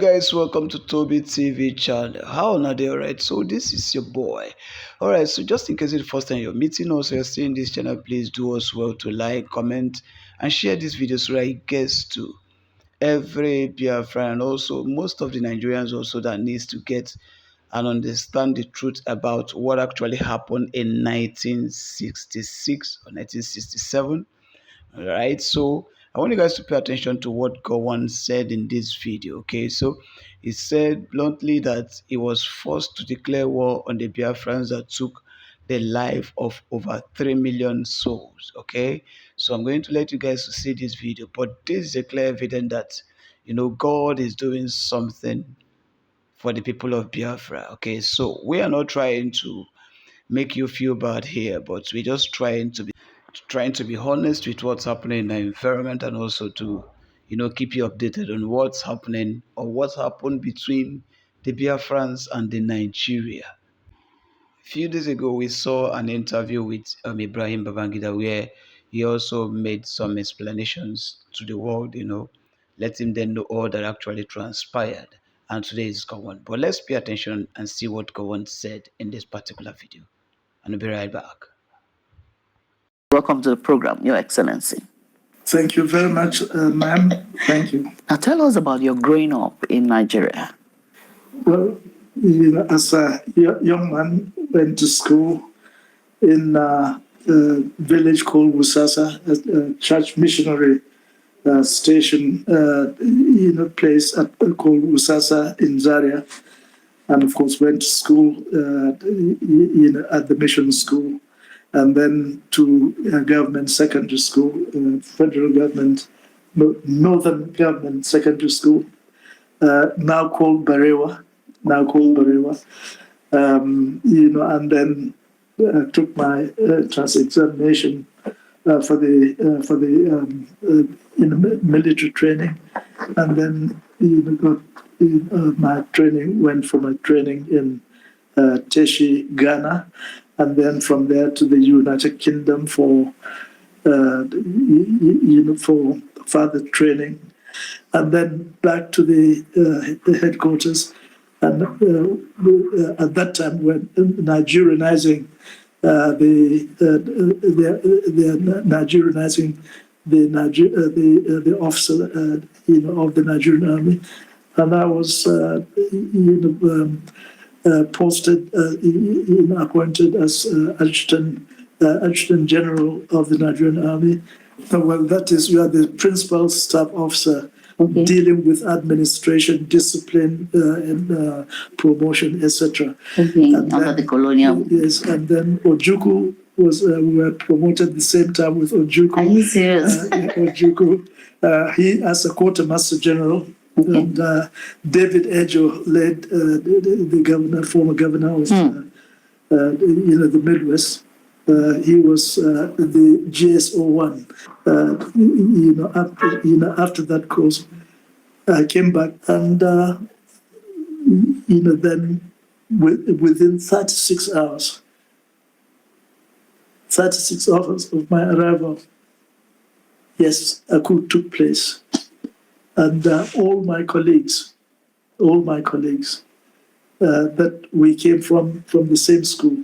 guys, welcome to Toby TV channel. How are they? Alright, so this is your boy. Alright, so just in case it's the first time you're meeting us or you're seeing this channel, please do us well to like, comment, and share this video so that it gets to every Biafran and also most of the Nigerians also that needs to get and understand the truth about what actually happened in 1966 or 1967. All right, so I want you guys to pay attention to what Gowon said in this video. Okay, so he said bluntly that he was forced to declare war on the Biafrans that took the life of over 3 million souls. Okay, so I'm going to let you guys to see this video, but this is a clear evidence that God is doing something for the people of Biafra. Okay, so we are not trying to make you feel bad here, but we're just trying to be honest with what's happening in the environment and also to keep you updated on what's happening or what's happened between the Biafrans and the Nigeria. A few days ago we saw an interview with Ibrahim Babangida where he also made some explanations to the world, letting them know all that actually transpired. And today is Gowon. But let's pay attention and see what Gowon said in this particular video. And I'll be right back. Welcome to the program, Your Excellency. Thank you very much, ma'am. Thank you. Now tell us about your growing up in Nigeria. Well, as a young man, went to school in a village called Wusasa, a church missionary station, place called Wusasa in Zaria. And of course, went to school, at the mission school. And then to government secondary school, federal government, northern government secondary school, now called Barewa, and then took my trans examination for the military training, and then got my training. Went for my training in Teshi, Ghana. And then from there to the United Kingdom for for further training, and then back to the headquarters. And at that time, when Nigerianizing the officer of the Nigerian army, and I was posted, appointed as Adjutant General of the Nigerian Army. Well, that is, you are the principal staff officer dealing with administration, discipline, and promotion, etc. Under the colonial. Yes, and then Ojukwu was, we were promoted at the same time with Ojukwu. Are you serious? Ojukwu, he as a quartermaster general. Okay. And David Ejo led the former governor of the Midwest. He was the GSO1. After that course, I came back, and then within 36 hours of my arrival, yes, a coup took place. And all my colleagues, that we came from the same school,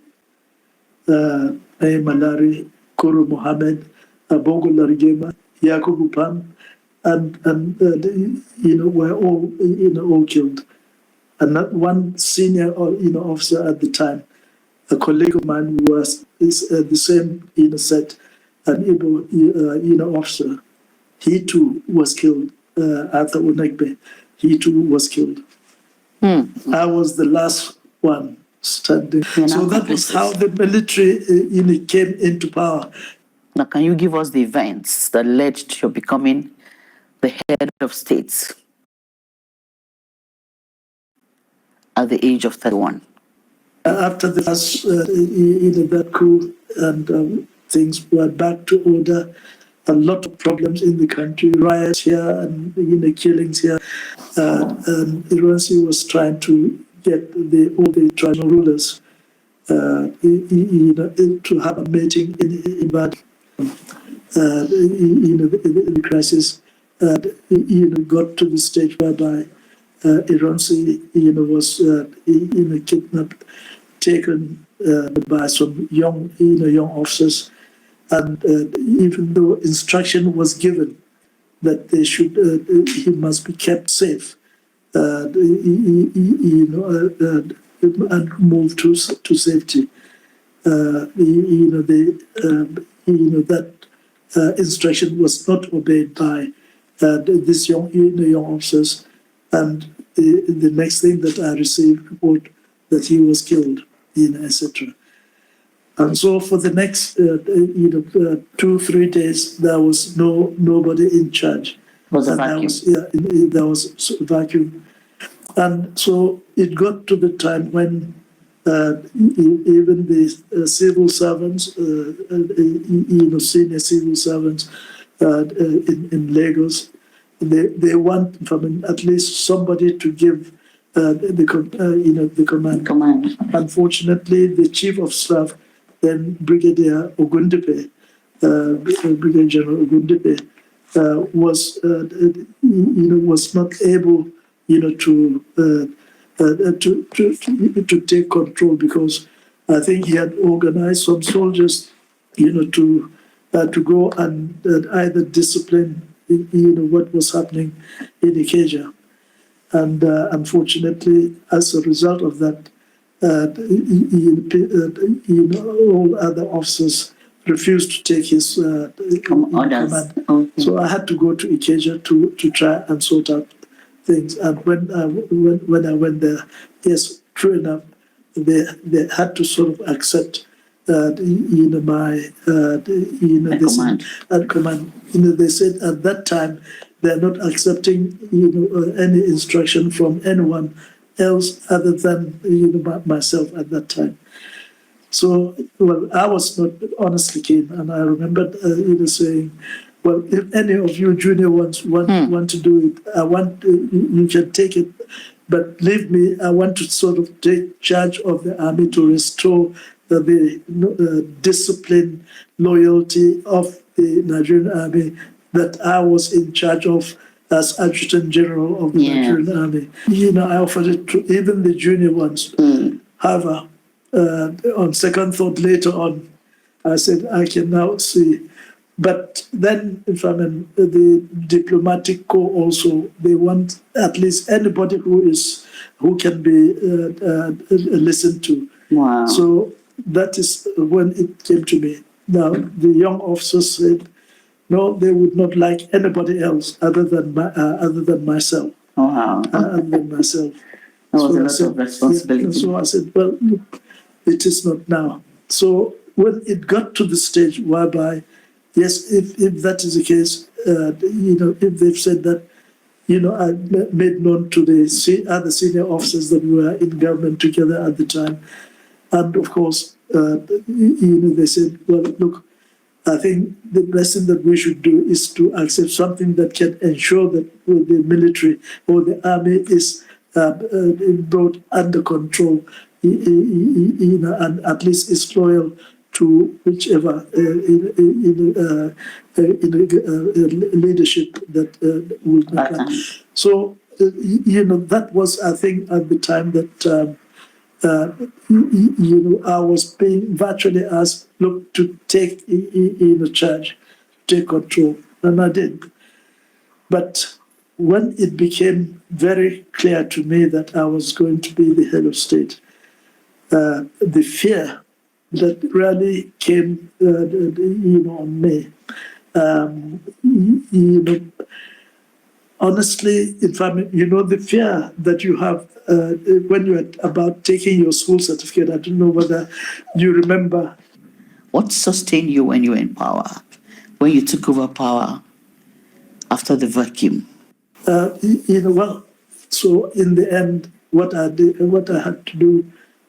Malari, Koro Mohammed, Abongo Larigema, Yakubu Pan, and were all killed. And not one senior officer at the time, a colleague of mine who was the same set, an Igbo officer, he too was killed. Arthur Onegbe, he too was killed. I was the last one standing. So that was how the military came into power. Now, can you give us the events that led to your becoming the head of states at the age of 31? After the last, that coup, and things were back to order. A lot of problems in the country, riots here and killings here. And Iransi was trying to get all the tribal rulers to have a meeting in Ibadan. The crisis got to the stage whereby Iransi, was kidnapped, taken by some young officers, and even though instruction was given that he must be kept safe, and moved to safety. That instruction was not obeyed by these young officers, and the next thing that I received report that he was killed, etc. And so for the next 2-3 days, there was nobody in charge. It was a and vacuum. There was a vacuum. And so it got to the time when even the civil servants, senior civil servants in Lagos, they want at least somebody to give the command. Unfortunately, the chief of staff, then Brigadier Ogundipe, Brigadier General Ogundipe, was not able, to take control, because I think he had organized some soldiers, to go and either discipline, what was happening in Ikeja. And unfortunately, as a result of that, all other officers refused to take his command. Okay. So I had to go to Ikeja to try and sort out things. And when I went there, yes, true enough, they had to sort of accept my command. They said at that time they're not accepting any instruction from anyone else other than myself at that time. So, well, I was not honestly keen, and I remember saying, well, if any of you junior ones want to do it, I want you can take it, but leave me. I want to sort of take charge of the army to restore the discipline, loyalty of the Nigerian army that I was in charge of as Adjutant General of the Nigerian army. I offered it to even the junior ones. However, on second thought later on, I said, I can now see. But then, the diplomatic corps also, they want at least anybody who can be listened to. Wow. So that is when it came to me. Now, the young officers said, no, they would not like anybody else other than myself. Wow. Other than myself. That was a lot of responsibility. Yeah, so I said, well, look, it is not now. So when it got to the stage whereby, yes, if that is the case, if they've said that, I made known to the other senior officers that we were in government together at the time. And of course, they said, well, look, I think the best thing that we should do is to accept something that can ensure that the military or the army is brought under control, and at least is loyal to whichever leadership that will become. So, that was, I think, at the time that I was being virtually asked, look, to take charge, take control, and I did. But when it became very clear to me that I was going to be the head of state, the fear that really came, on me, honestly, the fear that you have when you're about taking your school certificate, I don't know whether you remember. What sustained you when you were in power, when you took over power after the vacuum? Well, so in the end, what I had to do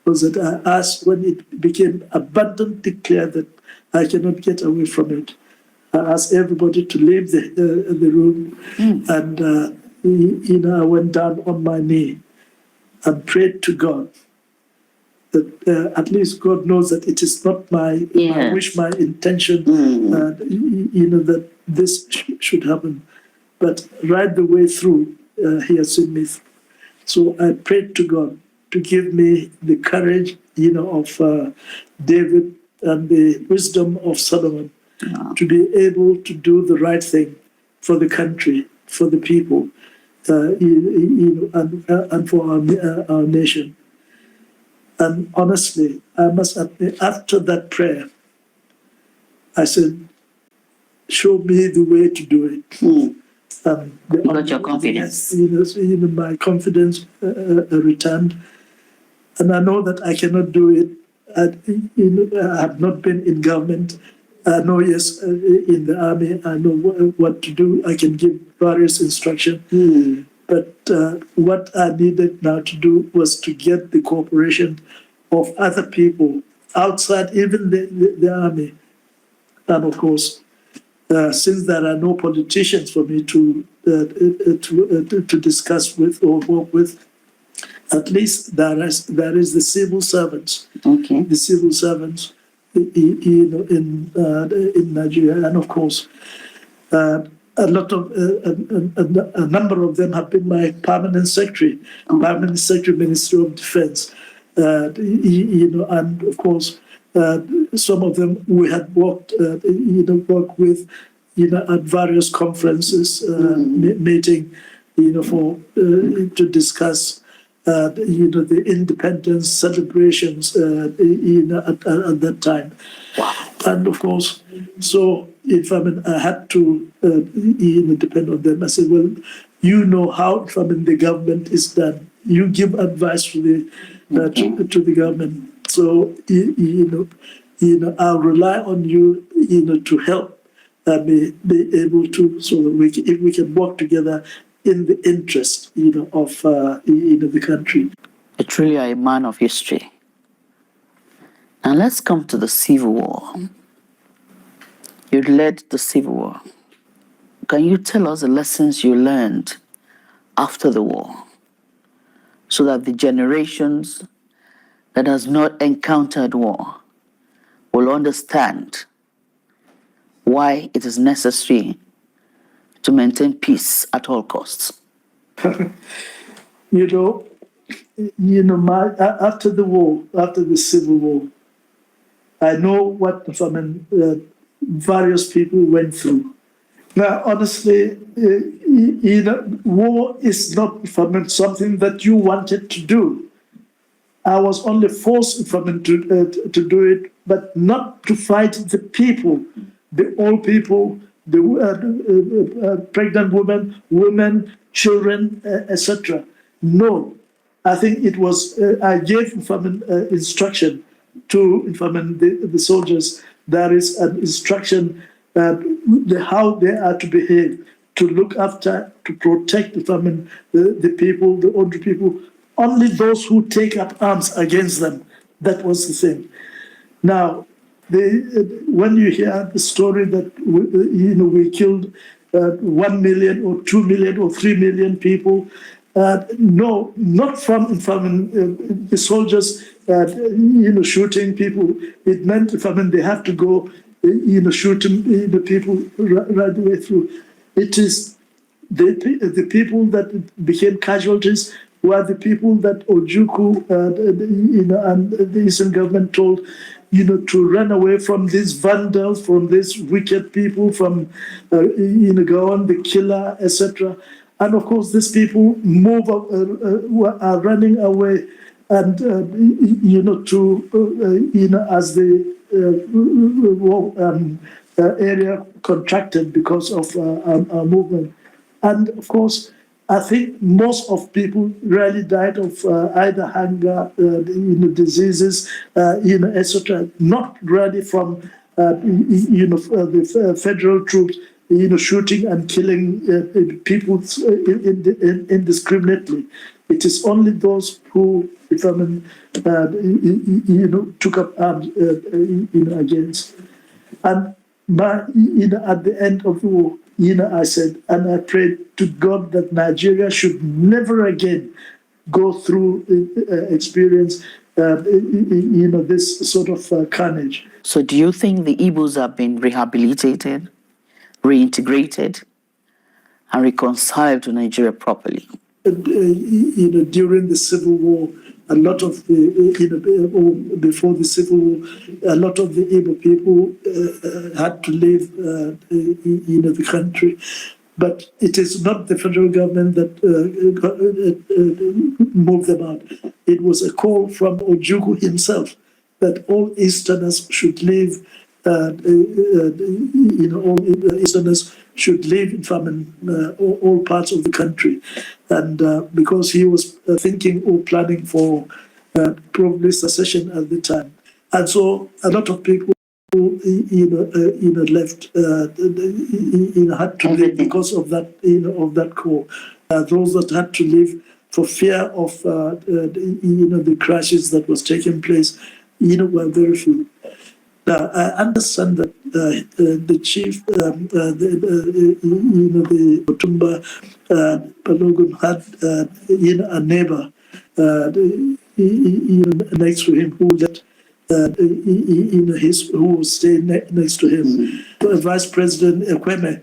was that I asked, when it became abundantly clear that I cannot get away from it, I asked everybody to leave the room, and I went down on my knee and prayed to God that at least God knows that it is not my wish, my intention, that this should happen. But right the way through, He has seen me through. So I prayed to God to give me the courage, of David and the wisdom of Solomon to be able to do the right thing for the country, for the people, and for our nation. And honestly, I must admit, after that prayer, I said, show me the way to do it. You got your confidence. My confidence returned. And I know that I cannot do it. I have not been in government. I know, yes, in the army, I know what to do. I can give various instructions. But what I needed now to do was to get the cooperation of other people outside even the army. And of course, since there are no politicians for me to discuss with or work with, at least there is the civil servants. Okay. The civil servants, in Nigeria, and of course, a number of them have been my permanent secretary, Ministry of Defense. And of course, some of them we had worked with, at various conferences, meeting, to discuss, the independence celebrations, at that time. And of course, so if I had to, depend on them. I said, well, how the government is done. You give advice to the government. So I'll rely on you, to help be able to, so that if we can work together in the interest, of the country. You truly are a man of history. Now let's come to the Civil War. You led the Civil War. Can you tell us the lessons you learned after the war so that the generations that has not encountered war will understand why it is necessary to maintain peace at all costs? After the war, after the Civil War, I know what various people went through. Now, honestly, war is not something that you wanted to do. I was only forced to do it, but not to fight the people, the old people, the pregnant women, children, etc. No, I think it was, I gave instruction to the soldiers. There is an instruction how they are to behave, to look after, to protect the people, the older people. Only those who take up arms against them. That was the thing. Now, when you hear the story that we killed 1 million or 2 million or 3 million people, no, not from the soldiers, shooting people. It meant they have to go, shooting the people right the way through. It is the people that became casualties were the people that Ojukwu, and the Eastern government told, to run away from these vandals, from these wicked people, from Gowon, the killer, etc. And of course, these people are running away, and as the area contracted because of our movement, and of course, I think most of people really died of either hunger, diseases, etc. Not really from the federal troops, shooting and killing people indiscriminately. It is only those who, took up arms, against. And at the end of the war, I said, and I prayed to God that Nigeria should never again go through experience, this sort of carnage. So do you think the Igbos have been rehabilitated, reintegrated, and reconciled to Nigeria properly? during the Civil War, a lot of the, or before the Civil War, a lot of the Igbo people had to leave, the country. But it is not the federal government that moved them out. It was a call from Ojukwu himself that all Easterners should leave. All Easterners should live in famine, all parts of the country, and because he was thinking or planning for probably secession at the time, and so a lot of people, left, had to leave because of that, of that call. Those that had to leave for fear of, the crashes that was taking place, were very few. Now, I understand that the chief, the Otumba Balogun had, a neighbor, next to him who left, who was staying next to him, Vice President Ekweme,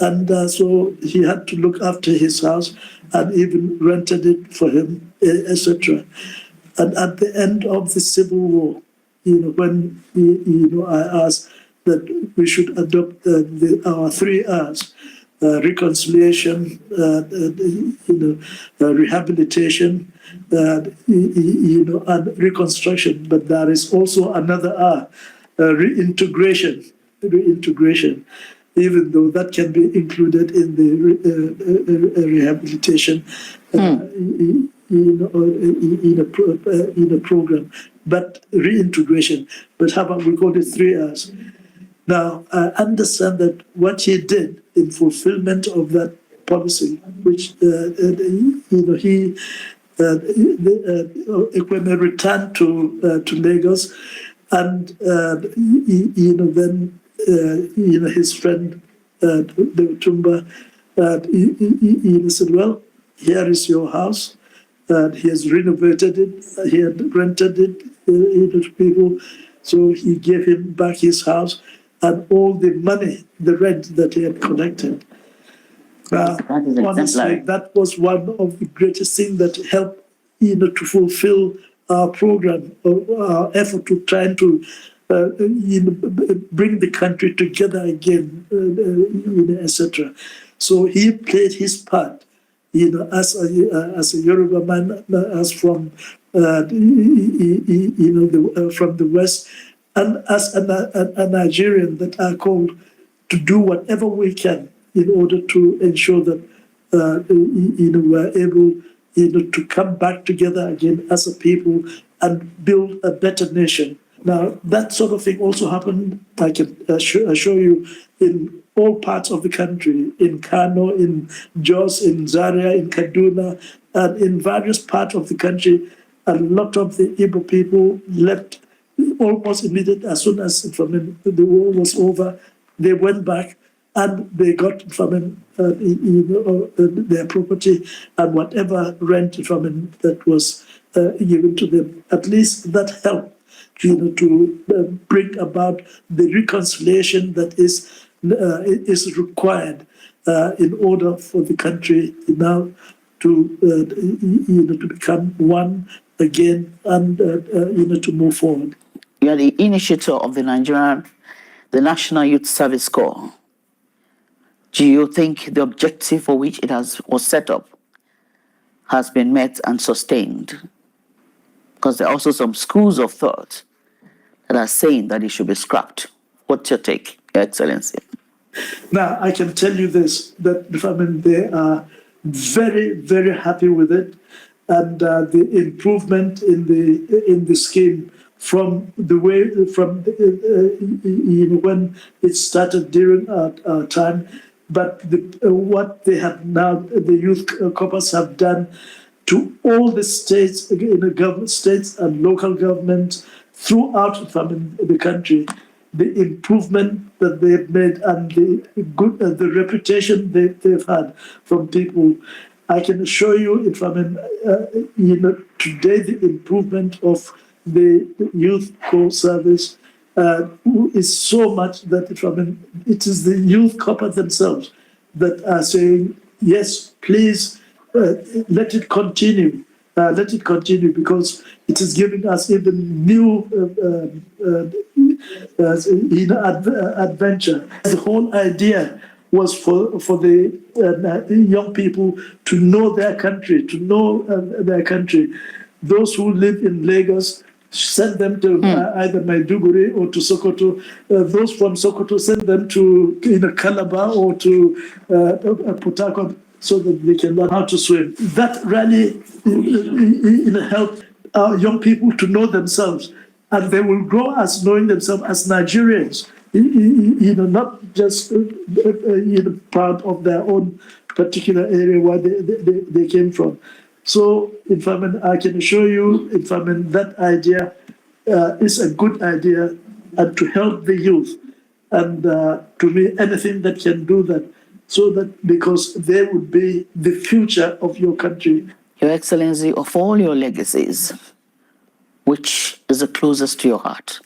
and so he had to look after his house and even rented it for him, etc. And at the end of the Civil War, when I asked that we should adopt our 3 R's: reconciliation, rehabilitation, and reconstruction. But there is also another R, reintegration. Reintegration, even though that can be included in the rehabilitation. In a program, but reintegration. But how about we call it 3 R's? Now, I understand that what he did in fulfillment of that policy, which Ekweme returned to Lagos, and then his friend the Tumba, he said, "Well, here is your house." He has renovated it. He had rented it to people, so he gave him back his house and all the money, the rent that he had collected. Honestly, that was one of the greatest things that helped, to fulfill our program, our effort to try to, bring the country together again, etc. So he played his part. As a Yoruba man, as from from the West, and as a Nigerian, that are called to do whatever we can in order to ensure that we're able to come back together again as a people and build a better nation. Now, that sort of thing also happened, I can assure you, in all parts of the country, in Kano, in Jos, in Zaria, in Kaduna, and in various parts of the country. A lot of the Igbo people left almost immediately as soon as the war was over. They went back and they got their property and whatever rent that was given to them. At least that helped to bring about the reconciliation that is required in order for the country now to become one again and to move forward. You are the initiator of the National Youth Service Corps. Do you think the objective for which it was set up has been met and sustained? Because there are also some schools of thought that are saying that it should be scrapped. What's your take, Your Excellency? Now, I can tell you this, that they are very, very happy with it, and the improvement in the scheme from the way when it started during our time, but what they have now, the youth corps have done to all the states, states and local governments throughout the country, the improvement that they've made and the reputation they've had from people. I can assure you, today the improvement of the youth corps service is so much that it is the youth corps themselves that are saying, yes, please let it continue. Let it continue because it is giving us even new adventure. The whole idea was for the young people to know their country, to know their country. Those who live in Lagos, send them to either Maiduguri or to Sokoto. Those from Sokoto, send them to Calabar or to Port Harcourt so that they can learn how to swim. That really helped our young people to know themselves, and they will grow as knowing themselves as Nigerians. Not just part of their own particular area where they came from. So, I can assure you, that idea is a good idea, and to help the youth, and to me, anything that can do that, so that because they would be the future of your country. Your Excellency, of all your legacies, which is the closest to your heart?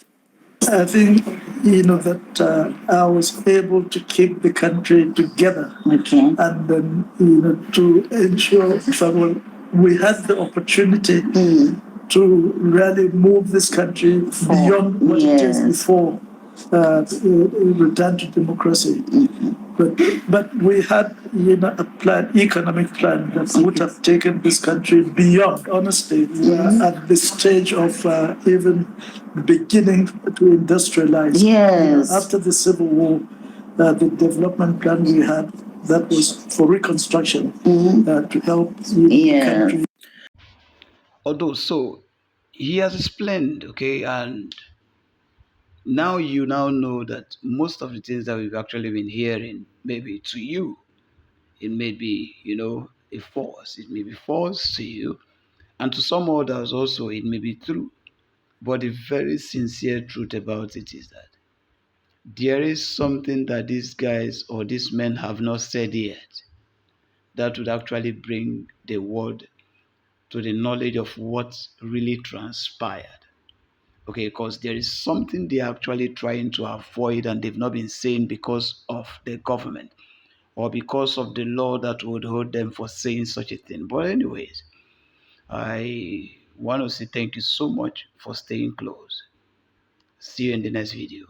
I think, that I was able to keep the country together. Okay. And then, to ensure we had the opportunity to really move this country beyond what it is before return to democracy. But we had, a plan, economic plan that would have taken this country beyond. Honestly, we are at the stage of even beginning to industrialize. Yes. After the Civil War, the development plan we had that was for reconstruction to help the country. Although, so he has explained, okay, and now you now know that most of the things that we've actually been hearing, maybe to you, it may be, a force. It may be false to you, and to some others also, it may be true. But the very sincere truth about it is that there is something that these guys or these men have not said yet that would actually bring the world to the knowledge of what really transpired. Okay, because there is something they're actually trying to avoid and they've not been saying because of the government or because of the law that would hold them for saying such a thing. But anyways, I want to say thank you so much for staying close. See you in the next video.